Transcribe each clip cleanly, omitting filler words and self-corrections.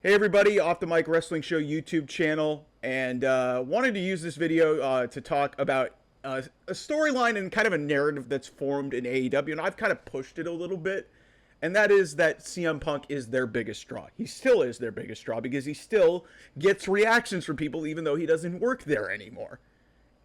Hey everybody, Off the Mic Wrestling Show YouTube channel, and wanted to use this video to talk about a storyline and kind of a narrative that's formed in AEW, and I've kind of pushed it a little bit, and that is that CM Punk is their biggest draw. He still is their biggest draw because he still gets reactions from people even though he doesn't work there anymore.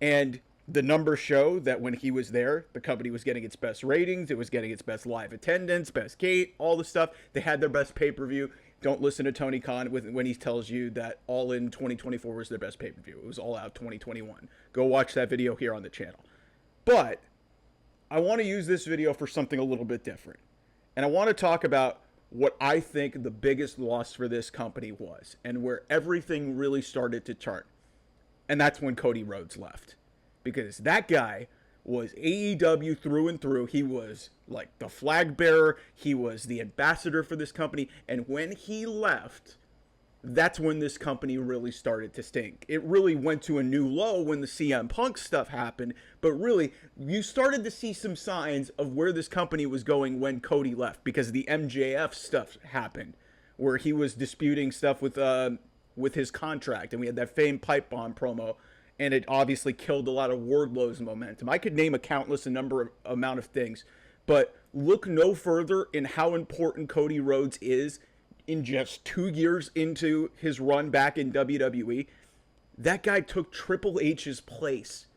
And the numbers show that when he was there, the company was getting its best ratings, it was getting its best live attendance, best gate, all the stuff. They had their best pay-per-view. Don't listen to Tony Khan when he tells you that All In 2024 was their best pay-per-view. It was All Out 2021. Go watch that video here on the channel. But I want to use this video for something a little bit different. And I want to talk about what I think the biggest loss for this company was and where everything really started to turn. And that's when Cody Rhodes left. Because that guy was AEW through and through. He was like the flag bearer. He was the ambassador for this company. And when he left, that's when this company really started to stink. It really went to a new low when the CM Punk stuff happened. But really, you started to see some signs of where this company was going when Cody left. Because the MJF stuff happened. Where he was disputing stuff with his contract. And we had that famed pipe bomb promo. And it obviously killed a lot of Wardlow's momentum. I could name a countless amount of things, but look no further in how important Cody Rhodes is in just 2 years into his run back in WWE. That guy took Triple H's place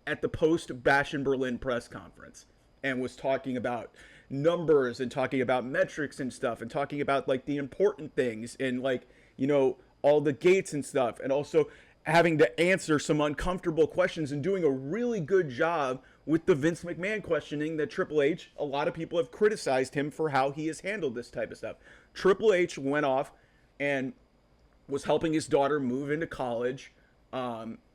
at the post-Bash in Berlin press conference and was talking about numbers and talking about metrics and stuff and talking about like the important things and like, you know, all the gates and stuff, and also having to answer some uncomfortable questions and doing a really good job with the Vince McMahon questioning that Triple H, a lot of people have criticized him for how he has handled this type of stuff. Triple H went off and was helping his daughter move into college,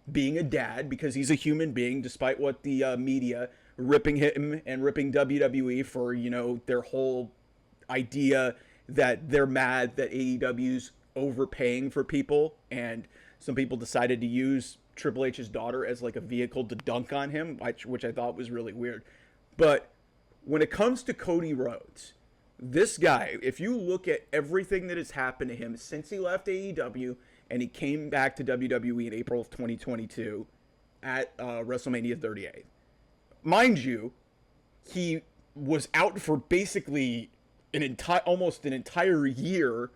being a dad because he's a human being, despite what the media ripping him and ripping WWE for, you know, their whole idea that they're mad that AEW's overpaying for people, and some people decided to use Triple H's daughter as like a vehicle to dunk on him, which I thought was really weird. But when it comes to Cody Rhodes, this guy, if you look at everything that has happened to him since he left AEW and he came back to WWE in April of 2022 at WrestleMania 38, mind you, he was out for basically almost an entire year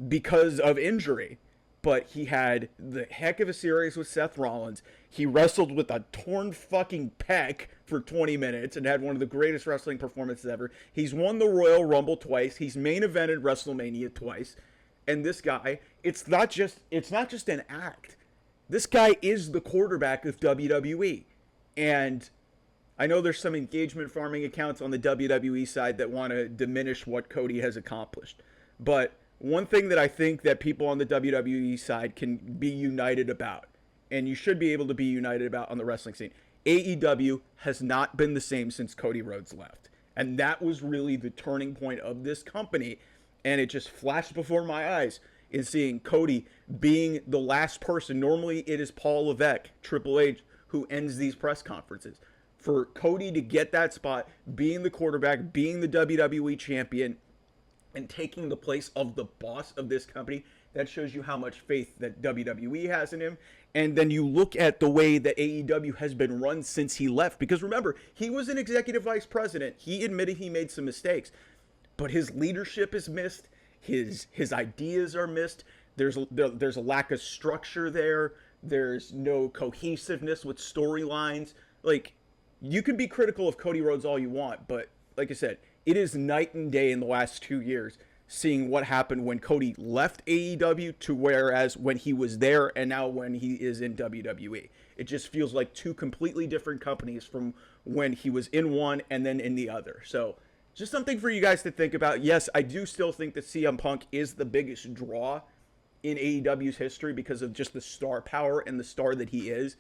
because of injury. But he had the heck of a series with Seth Rollins. He wrestled with a torn fucking pec for 20 minutes and had one of the greatest wrestling performances ever. He's won the Royal Rumble twice. He's main evented WrestleMania twice. And this guy, it's not just an act. This guy is the quarterback of WWE. And I know there's some engagement farming accounts on the WWE side that want to diminish what Cody has accomplished. But one thing that I think that people on the WWE side can be united about, and you should be able to be united about on the wrestling scene, AEW has not been the same since Cody Rhodes left. And that was really the turning point of this company. And it just flashed before my eyes in seeing Cody being the last person. Normally it is Paul Levesque, Triple H, who ends these press conferences. For Cody to get that spot, being the quarterback, being the WWE champion, and taking the place of the boss of this company, that shows you how much faith that WWE has in him. And then you look at the way that AEW has been run since he left. Because remember, he was an executive vice president. He admitted he made some mistakes. But his leadership is missed. His ideas are missed. There's a lack of structure there. There's no cohesiveness with storylines. Like, you can be critical of Cody Rhodes all you want, but like I said, it is night and day in the last 2 years seeing what happened when Cody left AEW to whereas when he was there and now when he is in WWE. It just feels like two completely different companies from when he was in one and then in the other. So just something for you guys to think about. Yes, I do still think that CM Punk is the biggest draw in AEW's history because of just the star power and the star that he is.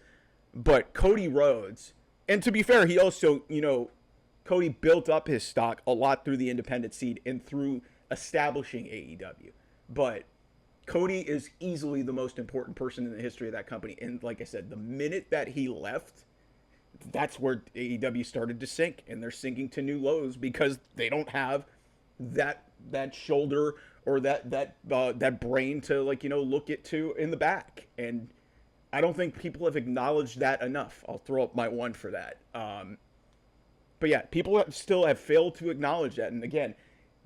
But Cody Rhodes, and to be fair, he also, you know, Cody built up his stock a lot through the independent scene and through establishing AEW. But Cody is easily the most important person in the history of that company. And like I said, the minute that he left, that's where AEW started to sink. And they're sinking to new lows because they don't have that shoulder or that brain to, like, look it to in the back. And I don't think people have acknowledged that enough. I'll throw up my one for that. But yeah, people still have failed to acknowledge that. And again,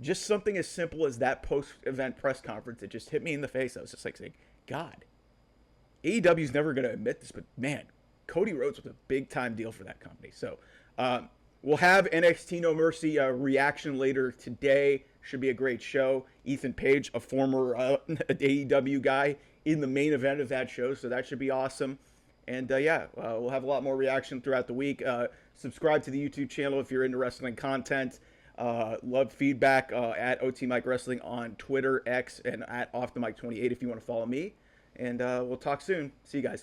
just something as simple as that post-event press conference, it just hit me in the face. I was just like saying, God, AEW is never going to admit this, but man, Cody Rhodes was a big-time deal for that company. So we'll have NXT No Mercy reaction later today. Should be a great show. Ethan Page, a former AEW guy, in the main event of that show, so that should be awesome. And we'll have a lot more reaction throughout the week. Subscribe to the YouTube channel if you're into wrestling content. Love feedback at OT Mike Wrestling on Twitter, X, and at Off the Mic 28 if you want to follow me. And we'll talk soon. See you guys.